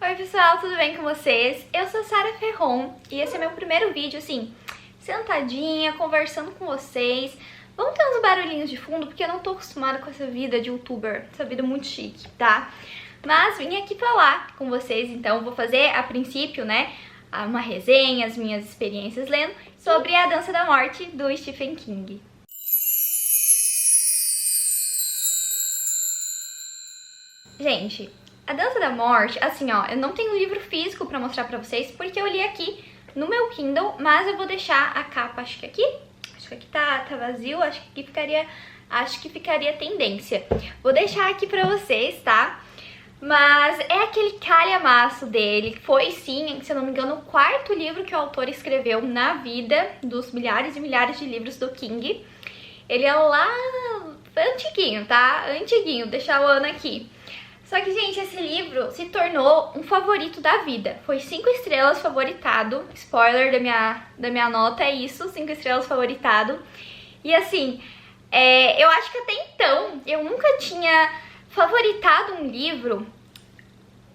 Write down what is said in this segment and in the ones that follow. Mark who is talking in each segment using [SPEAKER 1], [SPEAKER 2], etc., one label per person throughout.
[SPEAKER 1] Oi pessoal, tudo bem com vocês? Eu sou a Sara Ferron e esse é meu primeiro vídeo, assim, sentadinha, conversando com vocês. Vamos ter uns barulhinhos de fundo porque eu não tô acostumada com essa vida de youtuber, essa vida muito chique, tá? Mas vim aqui falar com vocês, então vou fazer a princípio, né, uma resenha, as minhas experiências lendo sobre A Dança da Morte do Stephen King. Gente, A Dança da Morte, assim ó, eu não tenho livro físico pra mostrar pra vocês porque eu li aqui no meu Kindle, mas eu vou deixar a capa, acho que aqui tá vazio, acho que ficaria tendência. Vou deixar aqui pra vocês, tá? Mas é aquele calhamaço dele, foi sim, se eu não me engano, o quarto livro que o autor escreveu na vida, dos milhares e milhares de livros do King. Ele é lá antiguinho, tá? Antiguinho, deixar o ano aqui. Só que, gente, esse livro se tornou um favorito da vida. Foi 5 estrelas favoritado. Spoiler da minha nota é isso, 5 estrelas favoritado. E assim, eu acho que até então eu nunca tinha favoritado um livro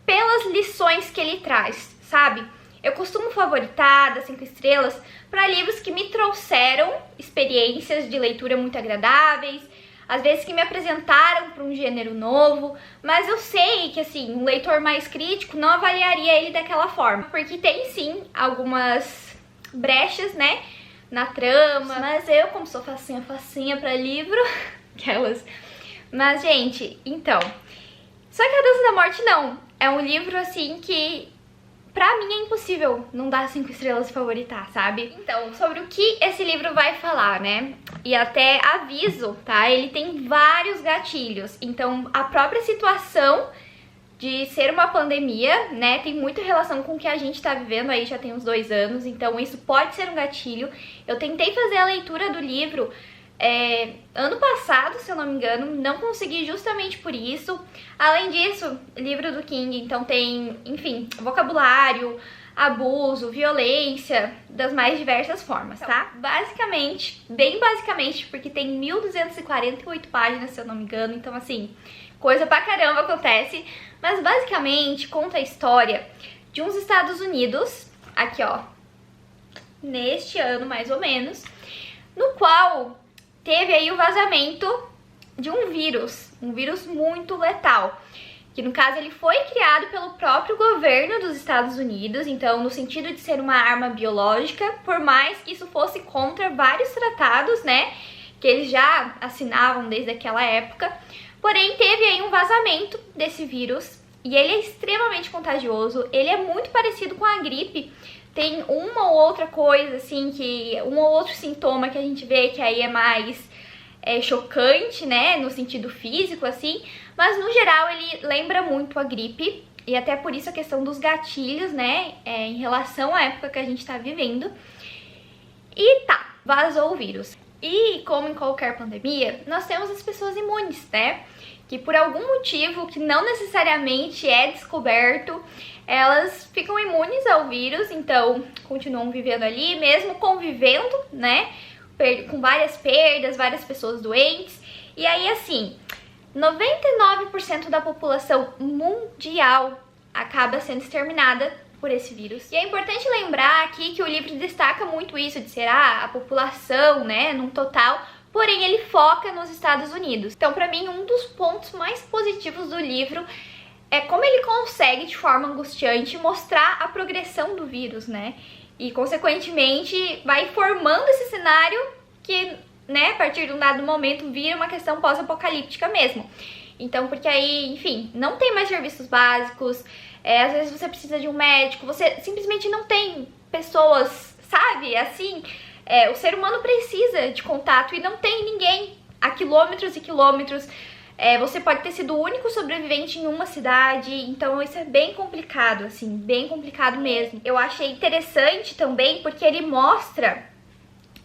[SPEAKER 1] pelas lições que ele traz, sabe? Eu costumo favoritar das 5 estrelas para livros que me trouxeram experiências de leitura muito agradáveis, às vezes que me apresentaram para um gênero novo, mas eu sei que, assim, um leitor mais crítico não avaliaria ele daquela forma, porque tem, sim, algumas brechas, né, na trama, mas eu, como sou facinha para livro, aquelas... Mas, gente, então... Só que A Dança da Morte não, é um livro, assim, que... Pra mim é impossível não dar 5 estrelas e favoritar, sabe? Então, sobre o que esse livro vai falar, né? E até aviso, tá? Ele tem vários gatilhos. Então, a própria situação de ser uma pandemia, né? Tem muita relação com o que a gente tá vivendo aí já tem uns 2 anos. Então, isso pode ser um gatilho. Eu tentei fazer a leitura do livro... ano passado, se eu não me engano, não consegui justamente por isso. Além disso, livro do King, então tem, enfim, vocabulário, abuso, violência, das mais diversas formas, tá? Basicamente, bem basicamente, porque tem 1248 páginas, se eu não me engano, então assim, coisa pra caramba acontece. Mas basicamente conta a história de uns Estados Unidos, aqui ó, neste ano mais ou menos, no qual... teve aí o vazamento de um vírus muito letal, que no caso ele foi criado pelo próprio governo dos Estados Unidos, então no sentido de ser uma arma biológica, por mais que isso fosse contra vários tratados, né, que eles já assinavam desde aquela época, porém teve aí um vazamento desse vírus, e ele é extremamente contagioso, ele é muito parecido com a gripe. Tem uma ou outra coisa, assim, um ou outro sintoma que a gente vê que aí é mais chocante, né, no sentido físico, assim, mas no geral ele lembra muito a gripe, e até por isso a questão dos gatilhos, né, em relação à época que a gente tá vivendo. E tá, vazou o vírus. E como em qualquer pandemia, nós temos as pessoas imunes, né, que por algum motivo que não necessariamente é descoberto, elas ficam imunes ao vírus, então continuam vivendo ali, mesmo convivendo, né, com várias perdas, várias pessoas doentes. E aí, assim, 99% da população mundial acaba sendo exterminada por esse vírus. E é importante lembrar aqui que o livro destaca muito isso de ser a população, né, num total, porém ele foca nos Estados Unidos. Então, pra mim, um dos pontos mais positivos do livro é como ele consegue, de forma angustiante, mostrar a progressão do vírus, né? E, consequentemente, vai formando esse cenário que, né, a partir de um dado momento, vira uma questão pós-apocalíptica mesmo. Então, porque aí, enfim, não tem mais serviços básicos, às vezes você precisa de um médico, você simplesmente não tem pessoas, sabe, assim... o ser humano precisa de contato e não tem ninguém a quilômetros e quilômetros. Você pode ter sido o único sobrevivente em uma cidade, então isso é bem complicado, assim, bem complicado mesmo. Eu achei interessante também porque ele mostra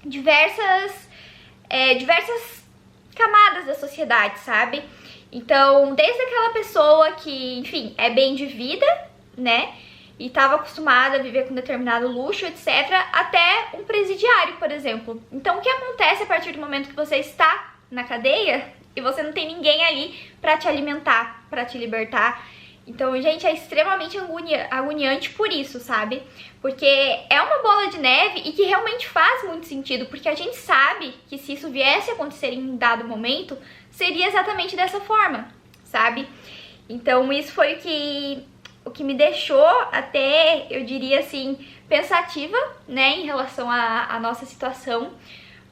[SPEAKER 1] diversas camadas da sociedade, sabe? Então, desde aquela pessoa que, enfim, é bem de vida, né? E estava acostumada a viver com determinado luxo, etc., até um presidiário, por exemplo. Então, o que acontece a partir do momento que você está na cadeia e você não tem ninguém ali para te alimentar, para te libertar? Então, gente, é extremamente agoniante por isso, sabe? Porque é uma bola de neve e que realmente faz muito sentido, porque a gente sabe que se isso viesse a acontecer em um dado momento, seria exatamente dessa forma, sabe? Então, isso foi o que me deixou até, eu diria assim, pensativa, né, em relação à nossa situação,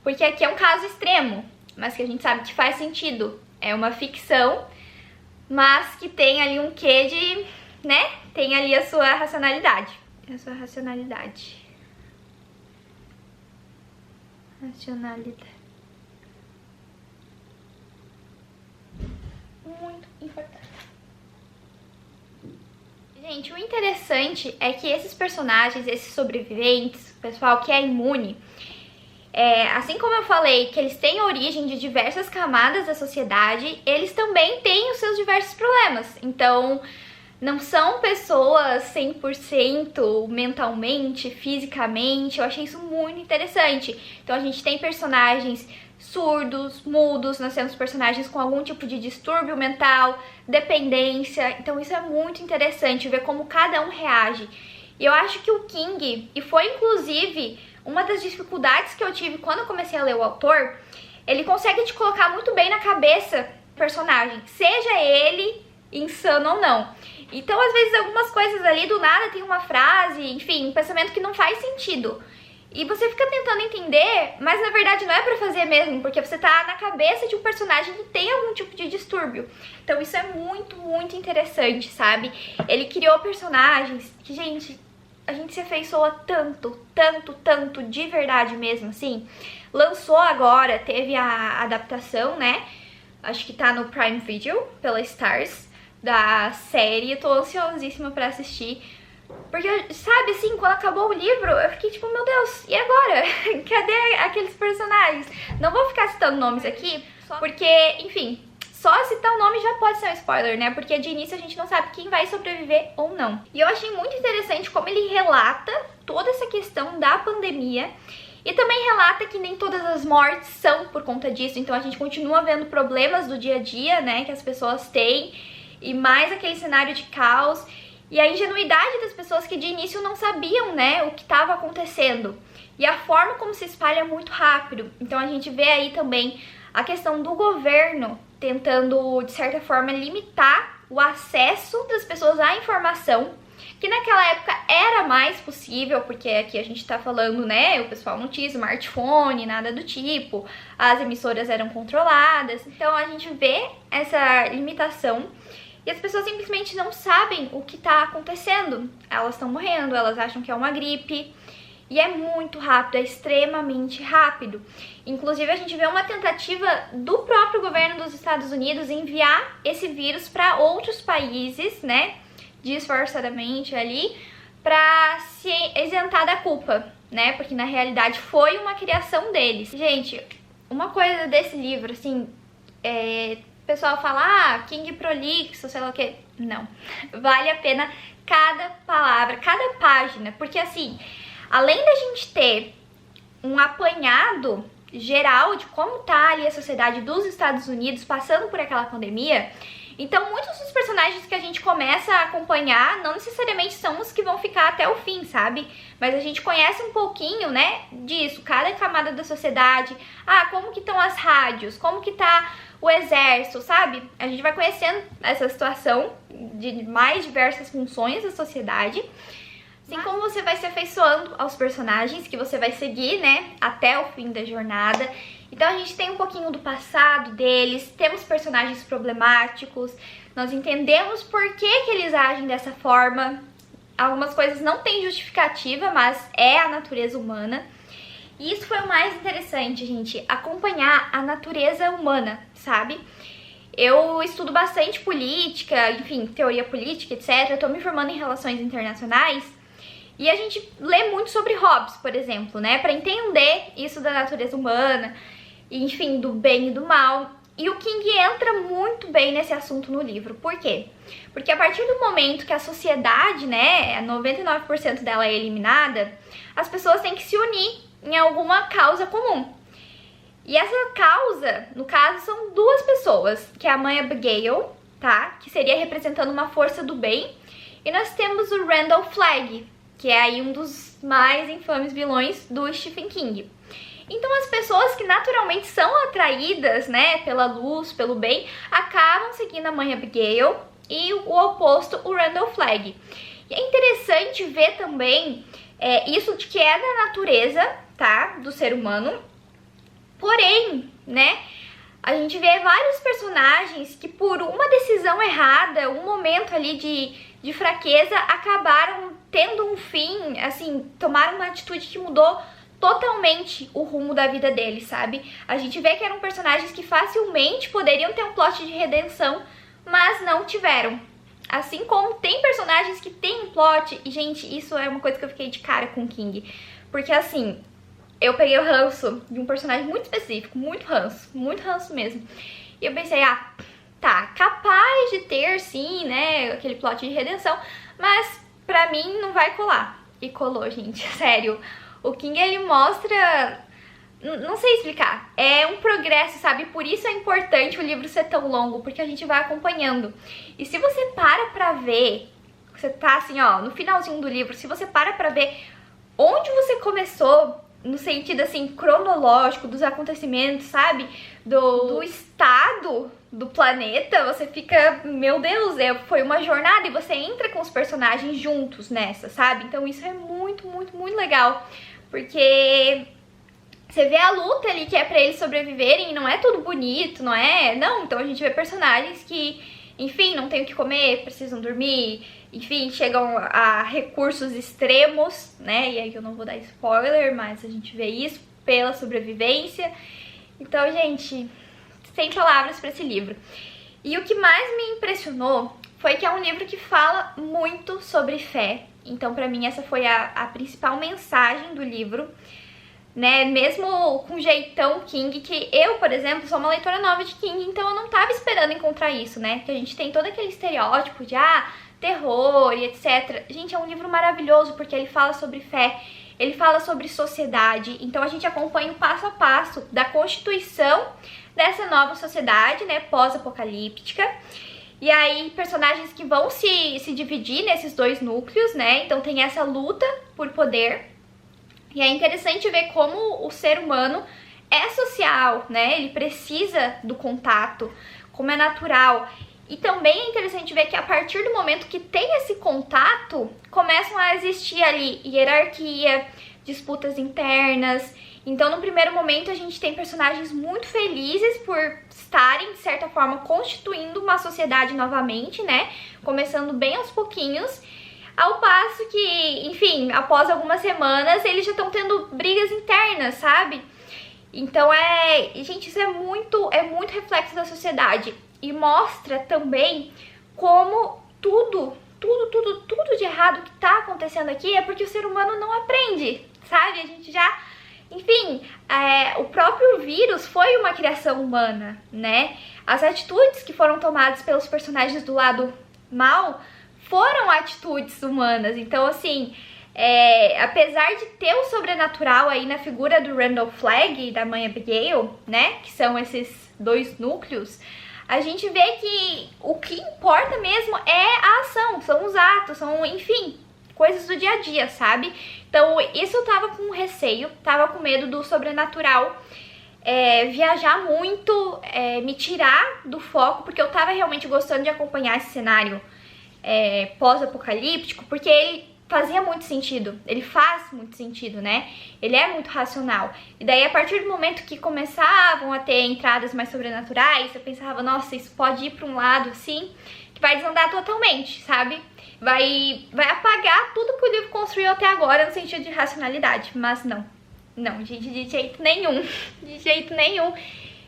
[SPEAKER 1] porque aqui é um caso extremo, mas que a gente sabe que faz sentido. É uma ficção, mas que tem ali um quê de, né, tem ali a sua racionalidade. A sua racionalidade. Racionalidade. Muito importante. Gente, o interessante é que esses personagens, esses sobreviventes, o pessoal que é imune, assim como eu falei que eles têm origem de diversas camadas da sociedade, eles também têm os seus diversos problemas. Então, não são pessoas 100% mentalmente, fisicamente. Eu achei isso muito interessante. Então, a gente tem personagens surdos, mudos, nós temos personagens com algum tipo de distúrbio mental, dependência. Então, isso é muito interessante, ver como cada um reage. E eu acho que o King, e foi inclusive uma das dificuldades que eu tive quando eu comecei a ler o autor, ele consegue te colocar muito bem na cabeça do personagem, seja ele insano ou não. Então, às vezes, algumas coisas ali do nada tem uma frase, enfim, um pensamento que não faz sentido. E você fica tentando entender, mas na verdade não é pra fazer mesmo, porque você tá na cabeça de um personagem que tem algum tipo de distúrbio. Então isso é muito, muito interessante, sabe? Ele criou personagens que, gente, a gente se afeiçoa tanto, tanto, tanto, de verdade mesmo, assim. Lançou agora, teve a adaptação, né? Acho que tá no Prime Video, pela Stars, da série. Eu tô ansiosíssima pra assistir. Porque, sabe, assim, quando acabou o livro, eu fiquei tipo, meu Deus, e agora? Cadê aqueles personagens? Não vou ficar citando nomes aqui, porque, enfim, só citar o nome já pode ser um spoiler, né? Porque de início a gente não sabe quem vai sobreviver ou não. E eu achei muito interessante como ele relata toda essa questão da pandemia. E também relata que nem todas as mortes são por conta disso. Então a gente continua vendo problemas do dia a dia, né? Que as pessoas têm. E mais aquele cenário de caos. E a ingenuidade das pessoas que de início não sabiam, né, o que estava acontecendo. E a forma como se espalha é muito rápido. Então a gente vê aí também a questão do governo tentando, de certa forma, limitar o acesso das pessoas à informação, que naquela época era mais possível, porque aqui a gente tá falando, né, o pessoal não tinha smartphone, nada do tipo, as emissoras eram controladas. Então a gente vê essa limitação. E as pessoas simplesmente não sabem o que está acontecendo. Elas estão morrendo, elas acham que é uma gripe. E é muito rápido, é extremamente rápido. Inclusive, a gente vê uma tentativa do próprio governo dos Estados Unidos enviar esse vírus para outros países, né? Disfarçadamente ali, para se isentar da culpa, né? Porque na realidade foi uma criação deles. Gente, uma coisa desse livro, assim, o pessoal fala, King prolixo, sei lá o que. Não. Vale a pena cada palavra, cada página. Porque assim, além da gente ter um apanhado geral de como tá ali a sociedade dos Estados Unidos passando por aquela pandemia, então muitos dos personagens que a gente começa a acompanhar não necessariamente são os que vão ficar até o fim, sabe? Mas a gente conhece um pouquinho, né, disso, cada camada da sociedade. Como que estão as rádios, como que tá o exército, sabe? A gente vai conhecendo essa situação de mais diversas funções da sociedade, assim como você vai se afeiçoando aos personagens que você vai seguir, né, até o fim da jornada. Então a gente tem um pouquinho do passado deles, temos personagens problemáticos, nós entendemos por que eles agem dessa forma. Algumas coisas não têm justificativa, mas é a natureza humana. E isso foi o mais interessante, gente, acompanhar a natureza humana, sabe? Eu estudo bastante política, enfim, teoria política, etc. Eu tô me formando em relações internacionais e a gente lê muito sobre Hobbes, por exemplo, né? Pra entender isso da natureza humana, enfim, do bem e do mal. E o King entra muito bem nesse assunto no livro. Por quê? Porque a partir do momento que a sociedade, né, 99% dela é eliminada, as pessoas têm que se unir em alguma causa comum. E essa causa, no caso, são duas pessoas, que é a mãe Abigail, tá? Que seria representando uma força do bem. E nós temos o Randall Flagg, que é aí um dos mais infames vilões do Stephen King. Então as pessoas que naturalmente são atraídas, né, pela luz, pelo bem, acabam seguindo a mãe Abigail e o oposto, o Randall Flagg. E é interessante ver também isso de que é da natureza, tá, do ser humano. Porém, né, a gente vê vários personagens que por uma decisão errada, um momento ali de fraqueza, acabaram tendo um fim, assim, tomaram uma atitude que mudou totalmente o rumo da vida deles, sabe? A gente vê que eram personagens que facilmente poderiam ter um plot de redenção, mas não tiveram. Assim como tem personagens que têm um plot, e gente, isso é uma coisa que eu fiquei de cara com o King. Porque assim, eu peguei o ranço de um personagem muito específico, muito ranço mesmo. E eu pensei, tá, capaz de ter sim, né, aquele plot de redenção, mas pra mim não vai colar. E colou, gente, sério. O King, ele mostra, não sei explicar, é um progresso, sabe? Por isso é importante o livro ser tão longo, porque a gente vai acompanhando. E se você para pra ver, você tá assim, ó, no finalzinho do livro, se você para pra ver onde você começou, no sentido, assim, cronológico dos acontecimentos, sabe? Do estado do planeta, você fica, meu Deus, foi uma jornada e você entra com os personagens juntos nessa, sabe? Então isso é muito, muito, muito legal, porque você vê a luta ali que é pra eles sobreviverem e não é tudo bonito, não é? Não, então a gente vê personagens que, enfim, não tem o que comer, precisam dormir, enfim, chegam a recursos extremos, né? E aí eu não vou dar spoiler, mas a gente vê isso pela sobrevivência. Então, gente, sem palavras pra esse livro. E o que mais me impressionou foi que é um livro que fala muito sobre fé. Então, pra mim, essa foi a principal mensagem do livro, né? Mesmo com jeitão King, que eu, por exemplo, sou uma leitora nova de King, então eu não tava esperando encontrar isso, né? Que a gente tem todo aquele estereótipo de, terror e etc. Gente, é um livro maravilhoso porque ele fala sobre fé, ele fala sobre sociedade, então a gente acompanha o passo a passo da constituição dessa nova sociedade, né, pós-apocalíptica. E aí, personagens que vão se dividir nesses dois núcleos, né, então tem essa luta por poder. E é interessante ver como o ser humano é social, né, ele precisa do contato, como é natural. E também é interessante ver que a partir do momento que tem esse contato, começam a existir ali hierarquia, disputas internas. Então, no primeiro momento, a gente tem personagens muito felizes por estarem, de certa forma, constituindo uma sociedade novamente, né? Começando bem aos pouquinhos. Ao passo que, enfim, após algumas semanas, eles já estão tendo brigas internas, sabe? Então, gente, isso é muito reflexo da sociedade. E mostra também como tudo de errado que tá acontecendo aqui é porque o ser humano não aprende, sabe? A gente já... Enfim, o próprio vírus foi uma criação humana, né? As atitudes que foram tomadas pelos personagens do lado mal foram atitudes humanas. Então, assim, apesar de ter o sobrenatural aí na figura do Randall Flagg e da mãe Abigail, né? Que são esses dois núcleos, a gente vê que o que importa mesmo é a ação, são os atos, são, enfim, coisas do dia a dia, sabe? Então, isso eu tava com receio, tava com medo do sobrenatural viajar muito, me tirar do foco, porque eu tava realmente gostando de acompanhar esse cenário pós-apocalíptico, porque ele fazia muito sentido, ele faz muito sentido, né? Ele é muito racional. E daí, a partir do momento que começavam a ter entradas mais sobrenaturais, eu pensava, nossa, isso pode ir pra um lado, assim, que vai desandar totalmente, sabe? Vai apagar tudo que o livro construiu até agora no sentido de racionalidade. Mas não, gente, de jeito nenhum, de jeito nenhum.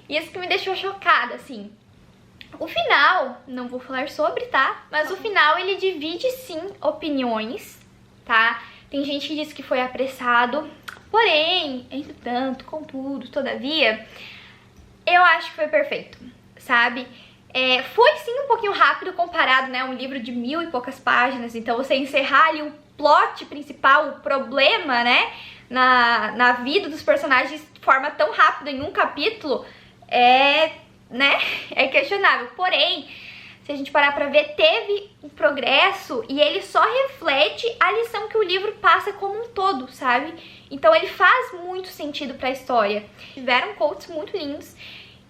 [SPEAKER 1] Isso que me deixou chocada, assim. O final, não vou falar sobre, tá? Mas o final, ele divide, sim, opiniões, tá? Tem gente que diz que foi apressado, porém, entretanto, contudo, todavia, eu acho que foi perfeito, sabe? Foi sim um pouquinho rápido comparado, né, a um livro de 1000 e poucas páginas, então você encerrar ali o plot principal, o problema, né, na vida dos personagens de forma tão rápida em um capítulo, né, é questionável. Porém, se a gente parar pra ver, teve um progresso e ele só reflete a lição que o livro passa como um todo, sabe? Então ele faz muito sentido pra história. Tiveram quotes muito lindos.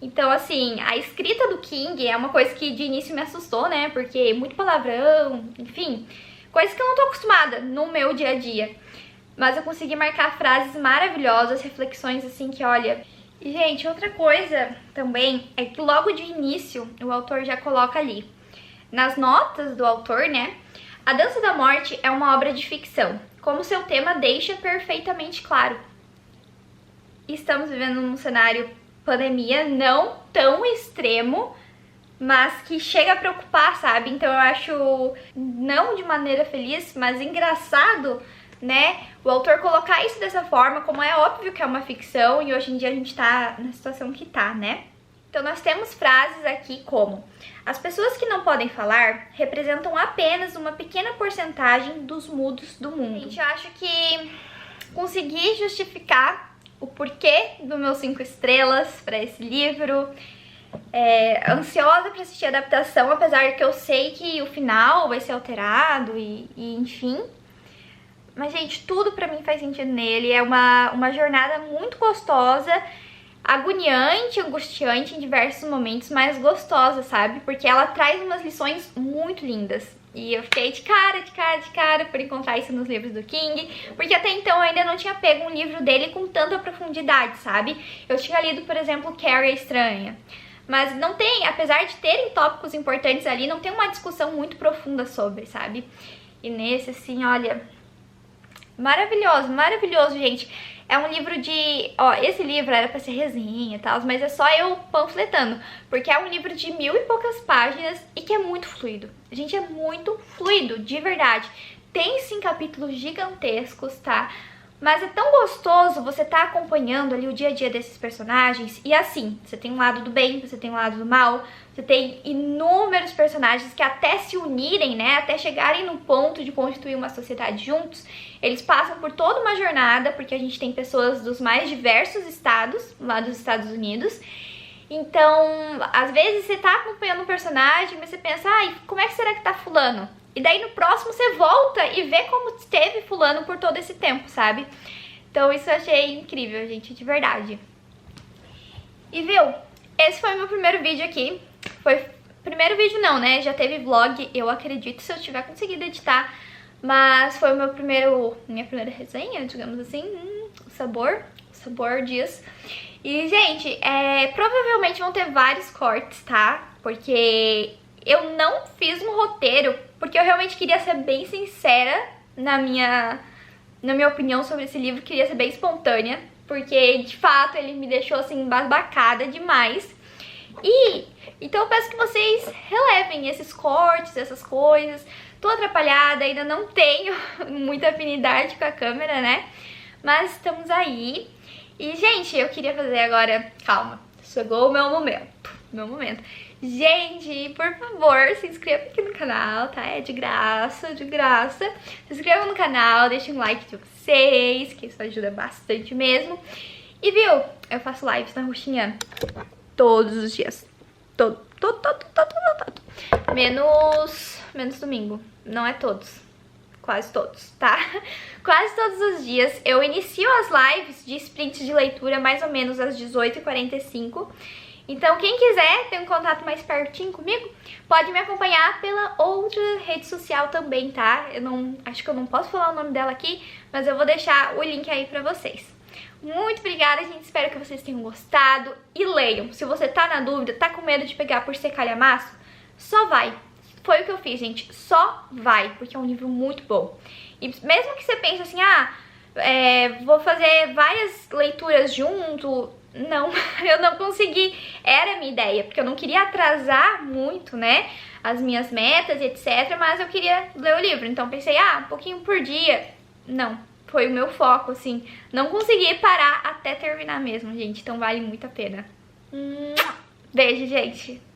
[SPEAKER 1] Então, assim, a escrita do King é uma coisa que de início me assustou, né? Porque muito palavrão, enfim, coisas que eu não tô acostumada no meu dia a dia. Mas eu consegui marcar frases maravilhosas, reflexões assim que, olha... E, gente, outra coisa também é que logo de início o autor já coloca ali, nas notas do autor, né? A Dança da Morte é uma obra de ficção, como seu tema deixa perfeitamente claro. Estamos vivendo num cenário pandemia não tão extremo, mas que chega a preocupar, sabe? Então eu acho, não de maneira feliz, mas engraçado, né, o autor colocar isso dessa forma, como é óbvio que é uma ficção e hoje em dia a gente tá na situação que tá, né? Então nós temos frases aqui como: as pessoas que não podem falar representam apenas uma pequena porcentagem dos mudos do mundo. Gente, eu acho que consegui justificar o porquê do meu 5 estrelas para esse livro. Ansiosa para assistir a adaptação, apesar de que eu sei que o final vai ser alterado e enfim. Mas, gente, tudo pra mim faz sentido nele. É uma jornada muito gostosa, agoniante, angustiante em diversos momentos, mas gostosa, sabe? Porque ela traz umas lições muito lindas. E eu fiquei de cara por encontrar isso nos livros do King, porque até então eu ainda não tinha pego um livro dele com tanta profundidade, sabe? Eu tinha lido, por exemplo, Carrie a Estranha. Mas não tem, apesar de terem tópicos importantes ali, não tem uma discussão muito profunda sobre, sabe? E nesse, assim, olha... maravilhoso, maravilhoso, gente. É um livro de... Ó, esse livro era pra ser resenha e tal, mas é só eu panfletando. Porque é um livro de 1000 e poucas páginas e que é muito fluido. Gente, é muito fluido, de verdade. Tem sim capítulos gigantescos, tá? Mas é tão gostoso você tá acompanhando ali o dia a dia desses personagens. E assim, você tem um lado do bem, você tem um lado do mal. Você tem inúmeros personagens que até se unirem, né, até chegarem no ponto de constituir uma sociedade juntos, eles passam por toda uma jornada, porque a gente tem pessoas dos mais diversos estados, lá dos Estados Unidos. Então, às vezes você tá acompanhando um personagem, mas você pensa, ai, como é que será que tá fulano? E daí no próximo você volta e vê como esteve fulano por todo esse tempo, sabe? Então isso eu achei incrível, gente, de verdade. E viu, esse foi o meu primeiro vídeo aqui. Foi primeiro vídeo não, né? Já teve vlog, eu acredito, se eu tiver conseguido editar. Mas foi o minha primeira resenha, digamos assim. Sabor dias. E, gente, provavelmente vão ter vários cortes, tá? Porque eu não fiz um roteiro, porque eu realmente queria ser bem sincera na minha opinião sobre esse livro. Queria ser bem espontânea, porque, de fato, ele me deixou, assim, embasbacada demais. Então eu peço que vocês relevem esses cortes, essas coisas. Tô atrapalhada, ainda não tenho muita afinidade com a câmera, né? Mas estamos aí. E, gente, eu queria fazer agora... Calma, chegou o meu momento. Gente, por favor, se inscreva aqui no canal, tá? É de graça, de graça. Se inscreva no canal, deixem um like de vocês, que isso ajuda bastante mesmo. E, viu? Eu faço lives na Roxinha todos os dias. Todo. Menos domingo. Não é todos. Quase todos, tá? Quase todos os dias. Eu inicio as lives de sprint de leitura mais ou menos às 18h45. Então, quem quiser ter um contato mais pertinho comigo, pode me acompanhar pela outra rede social também, tá? Acho que eu não posso falar o nome dela aqui, mas eu vou deixar o link aí pra vocês. Muito obrigada, gente. Espero que vocês tenham gostado. E leiam. Se você tá na dúvida, tá com medo de pegar por ser calhamaço, só vai. Foi o que eu fiz, gente. Só vai, porque é um livro muito bom. E mesmo que você pense assim, vou fazer várias leituras junto... Não, eu não consegui. Era a minha ideia, porque eu não queria atrasar muito, né, as minhas metas, etc. Mas eu queria ler o livro. Então pensei, um pouquinho por dia. Não, foi o meu foco, assim. Não consegui parar até terminar mesmo, gente. Então vale muito a pena. Beijo, gente.